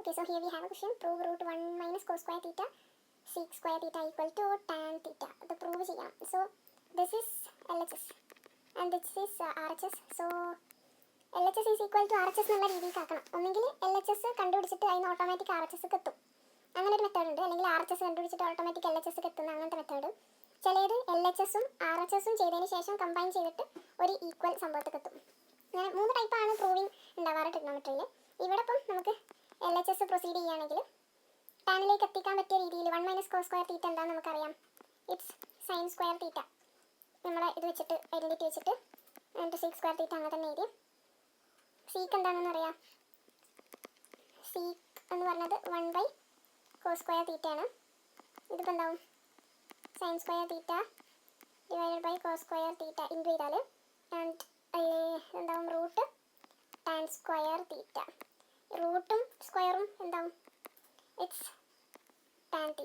Okay, so here we have a question. Prove root 1 minus cos square theta sec square theta equal to tan theta. ഇത് prove ചെയ്യണം. So this is LHS and this is RHS. So LHS is equal to RHS എന്നുള്ള രീതിക്ക് ആക്കണം. ഒന്നെങ്കിൽ LHS കണ്ടുപിടിച്ചിട്ട് അതിന് automatic RHS എത്തും, അങ്ങനെ ഒരു മെത്തേഡ് ഉണ്ട്. അല്ലെങ്കിൽ RHS കണ്ടുപിടിച്ചിട്ട് ഓട്ടോമാറ്റിക് LHS എത്തുന്ന അങ്ങനത്തെ മെത്തേഡ്. ചിലത് LHSഉം RHSഉം ചെയ്തതിന് ശേഷം കമ്പൈൻ ചെയ്തിട്ട് ഒരു ഈക്വൽ സംഭവത്തേക്ക് എത്തും. അങ്ങനെ 3 ടൈപ്പാണ് പ്രൂവിങ് ഉണ്ടാവാറ് ട്രിഗ്നോമെട്രിയിൽ. ഇവിടെ ഇപ്പം നമുക്ക് LHS പ്രൊസീഡ് ചെയ്യുകയാണെങ്കിൽ ടാനിലേക്ക് എത്തിക്കാൻ പറ്റിയ രീതിയിൽ 1 മൈനസ് കോസ് സ്ക്വയർ തീറ്റ എന്താണെന്ന് നമുക്കറിയാം. ഇറ്റ്സ് സൈൻ സ്ക്വയർ തീറ്റ. നമ്മളെ ഇത് വെച്ചിട്ട് ഐഡൻറ്റിറ്റി വെച്ചിട്ട് എന്നിട്ട് സീക്ക് സ്ക്വയർ തീറ്റ അങ്ങനെ തന്നെ എഴുതി. സീക്ക് എന്താണെന്ന് അറിയാം. സീക്ക് എന്ന് പറഞ്ഞത് 1 ബൈ കോസ് സ്ക്വയർ തീറ്റയാണ്. ഇതിപ്പോൾ എന്താവും? Sine square theta divided by cos square theta into ചെയ്താൽ ആൻഡ് എന്താവും? Root tan square theta. റൂട്ടും സ്ക്വയറും എന്താവും? It's tan theta.